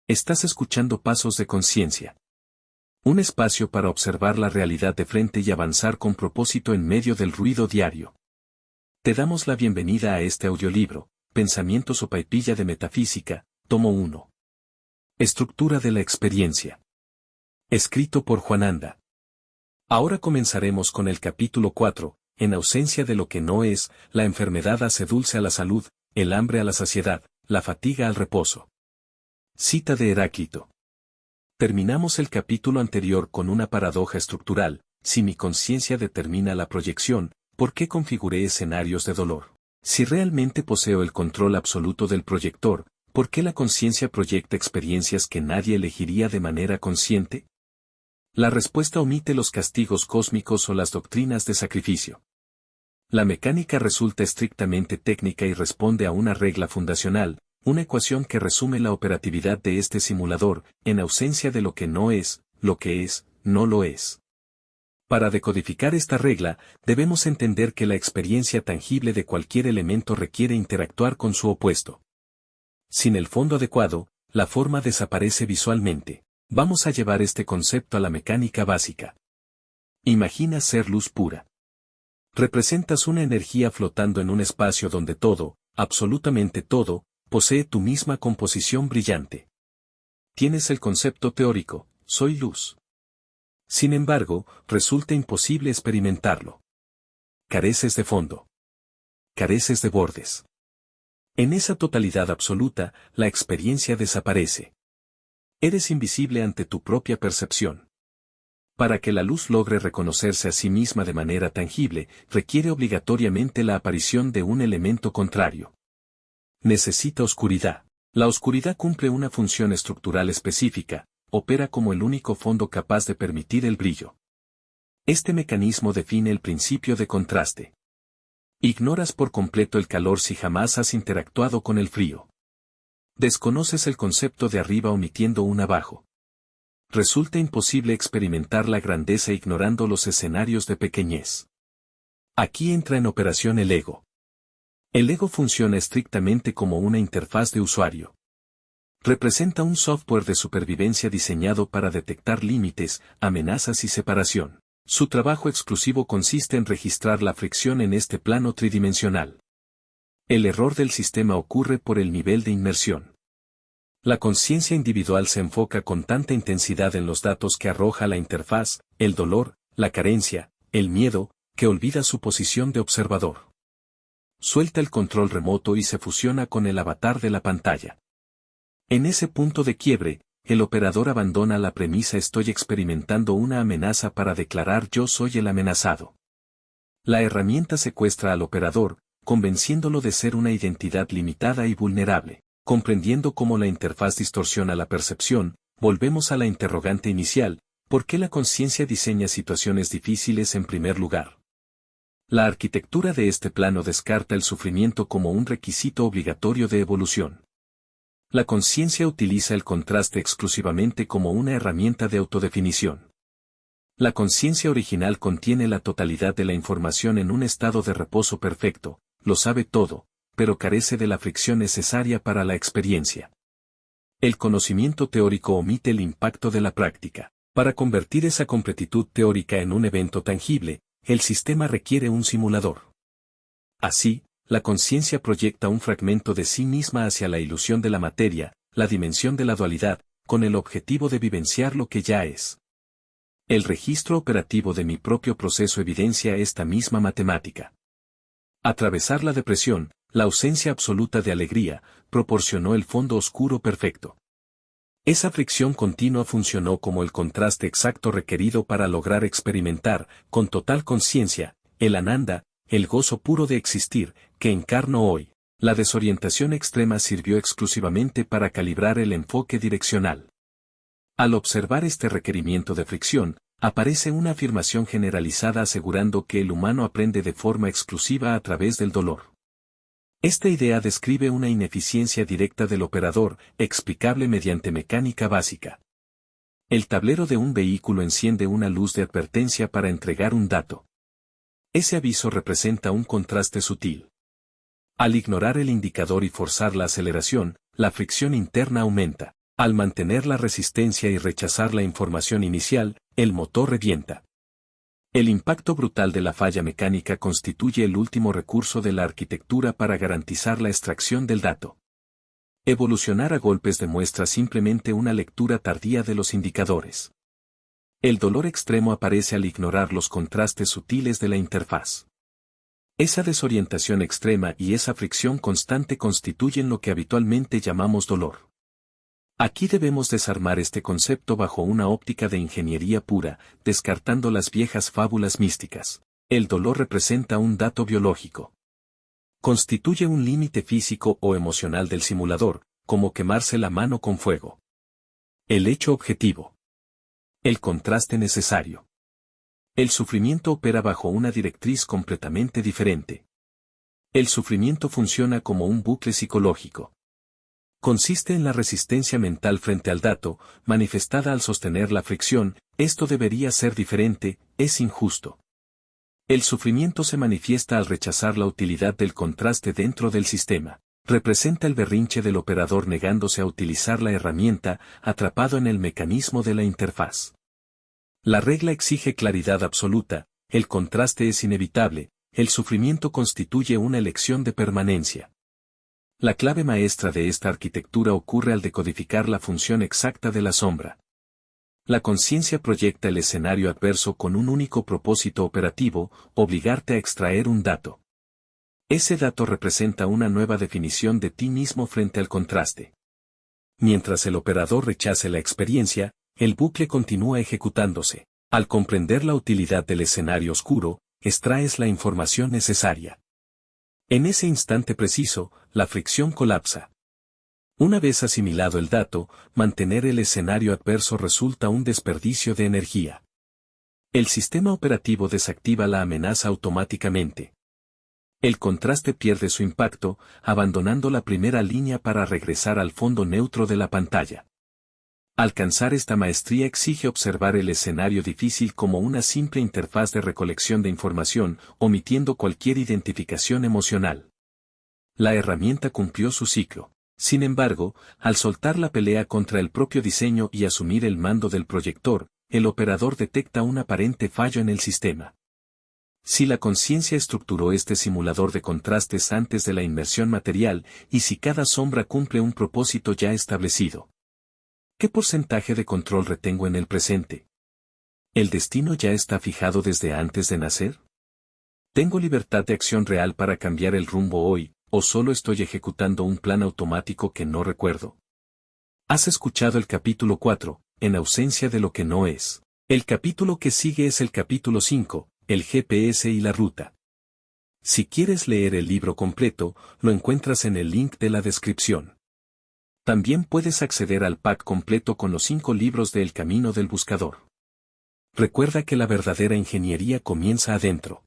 Estás escuchando Pasos de Conciencia. Un espacio para observar la realidad de frente y avanzar con propósito en medio del ruido diario. Te damos la bienvenida a este audiolibro, Pensamiento Sopaipilla de Metafísica, tomo 1. Estructura de la experiencia. Escrito por Juan Anda. Ahora comenzaremos con el capítulo 4, en ausencia de lo que no es, la enfermedad hace dulce a la salud, el hambre a la saciedad, la fatiga al reposo. Cita de Heráclito. Terminamos el capítulo anterior con una paradoja estructural: si mi conciencia determina la proyección, ¿por qué configuré escenarios de dolor? Si realmente poseo el control absoluto del proyector, ¿por qué la conciencia proyecta experiencias que nadie elegiría de manera consciente? La respuesta omite los castigos cósmicos o las doctrinas de sacrificio. La mecánica resulta estrictamente técnica y responde a una regla fundacional, una ecuación que resume la operatividad de este simulador: en ausencia de lo que no es, lo que es, no lo es. Para decodificar esta regla, debemos entender que la experiencia tangible de cualquier elemento requiere interactuar con su opuesto. Sin el fondo adecuado, la forma desaparece visualmente. Vamos a llevar este concepto a la mecánica básica. Imagina ser luz pura. Representas una energía flotando en un espacio donde todo, absolutamente todo, posee tu misma composición brillante. Tienes el concepto teórico: soy luz. Sin embargo, resulta imposible experimentarlo. Careces de fondo. Careces de bordes. En esa totalidad absoluta, la experiencia desaparece. Eres invisible ante tu propia percepción. Para que la luz logre reconocerse a sí misma de manera tangible, requiere obligatoriamente la aparición de un elemento contrario. Necesita oscuridad. La oscuridad cumple una función estructural específica, opera como el único fondo capaz de permitir el brillo. Este mecanismo define el principio de contraste. Ignoras por completo el calor si jamás has interactuado con el frío. Desconoces el concepto de arriba omitiendo un abajo. Resulta imposible experimentar la grandeza ignorando los escenarios de pequeñez. Aquí entra en operación el ego. El ego funciona estrictamente como una interfaz de usuario. Representa un software de supervivencia diseñado para detectar límites, amenazas y separación. Su trabajo exclusivo consiste en registrar la fricción en este plano tridimensional. El error del sistema ocurre por el nivel de inmersión. La conciencia individual se enfoca con tanta intensidad en los datos que arroja la interfaz, el dolor, la carencia, el miedo, que olvida su posición de observador. Suelta el control remoto y se fusiona con el avatar de la pantalla. En ese punto de quiebre, el operador abandona la premisa «estoy experimentando una amenaza» para declarar «yo soy el amenazado». La herramienta secuestra al operador, convenciéndolo de ser una identidad limitada y vulnerable. Comprendiendo cómo la interfaz distorsiona la percepción, volvemos a la interrogante inicial: ¿por qué la conciencia diseña situaciones difíciles en primer lugar? La arquitectura de este plano descarta el sufrimiento como un requisito obligatorio de evolución. La conciencia utiliza el contraste exclusivamente como una herramienta de autodefinición. La conciencia original contiene la totalidad de la información en un estado de reposo perfecto, lo sabe todo, pero carece de la fricción necesaria para la experiencia. El conocimiento teórico omite el impacto de la práctica. Para convertir esa completitud teórica en un evento tangible, el sistema requiere un simulador. Así, la conciencia proyecta un fragmento de sí misma hacia la ilusión de la materia, la dimensión de la dualidad, con el objetivo de vivenciar lo que ya es. El registro operativo de mi propio proceso evidencia esta misma matemática. Atravesar la depresión, la ausencia absoluta de alegría, proporcionó el fondo oscuro perfecto. Esa fricción continua funcionó como el contraste exacto requerido para lograr experimentar, con total conciencia, el Ananda, el gozo puro de existir, que encarno hoy. La desorientación extrema sirvió exclusivamente para calibrar el enfoque direccional. Al observar este requerimiento de fricción, aparece una afirmación generalizada asegurando que el humano aprende de forma exclusiva a través del dolor. Esta idea describe una ineficiencia directa del operador, explicable mediante mecánica básica. El tablero de un vehículo enciende una luz de advertencia para entregar un dato. Ese aviso representa un contraste sutil. Al ignorar el indicador y forzar la aceleración, la fricción interna aumenta. Al mantener la resistencia y rechazar la información inicial, el motor revienta. El impacto brutal de la falla mecánica constituye el último recurso de la arquitectura para garantizar la extracción del dato. Evolucionar a golpes demuestra simplemente una lectura tardía de los indicadores. El dolor extremo aparece al ignorar los contrastes sutiles de la interfaz. Esa desorientación extrema y esa fricción constante constituyen lo que habitualmente llamamos dolor. Aquí debemos desarmar este concepto bajo una óptica de ingeniería pura, descartando las viejas fábulas místicas. El dolor representa un dato biológico. Constituye un límite físico o emocional del simulador, como quemarse la mano con fuego. El hecho objetivo. El contraste necesario. El sufrimiento opera bajo una directriz completamente diferente. El sufrimiento funciona como un bucle psicológico. Consiste en la resistencia mental frente al dato, manifestada al sostener la fricción, esto debería ser diferente, es injusto. El sufrimiento se manifiesta al rechazar la utilidad del contraste dentro del sistema. Representa el berrinche del operador negándose a utilizar la herramienta, atrapado en el mecanismo de la interfaz. La regla exige claridad absoluta, el contraste es inevitable, el sufrimiento constituye una elección de permanencia. La clave maestra de esta arquitectura ocurre al decodificar la función exacta de la sombra. La conciencia proyecta el escenario adverso con un único propósito operativo, obligarte a extraer un dato. Ese dato representa una nueva definición de ti mismo frente al contraste. Mientras el operador rechace la experiencia, el bucle continúa ejecutándose. Al comprender la utilidad del escenario oscuro, extraes la información necesaria. En ese instante preciso, la fricción colapsa. Una vez asimilado el dato, mantener el escenario adverso resulta un desperdicio de energía. El sistema operativo desactiva la amenaza automáticamente. El contraste pierde su impacto, abandonando la primera línea para regresar al fondo neutro de la pantalla. Alcanzar esta maestría exige observar el escenario difícil como una simple interfaz de recolección de información, omitiendo cualquier identificación emocional. La herramienta cumplió su ciclo. Sin embargo, al soltar la pelea contra el propio diseño y asumir el mando del proyector, el operador detecta un aparente fallo en el sistema. Si la conciencia estructuró este simulador de contrastes antes de la inmersión material, y si cada sombra cumple un propósito ya establecido. ¿Qué porcentaje de control retengo en el presente? ¿El destino ya está fijado desde antes de nacer? ¿Tengo libertad de acción real para cambiar el rumbo hoy, o solo estoy ejecutando un plan automático que no recuerdo? Has escuchado el capítulo 4, en ausencia de lo que no es. El capítulo que sigue es el capítulo 5, el GPS y la ruta. Si quieres leer el libro completo, lo encuentras en el link de la descripción. También puedes acceder al pack completo con los 5 libros de El Camino del Buscador. Recuerda que la verdadera ingeniería comienza adentro.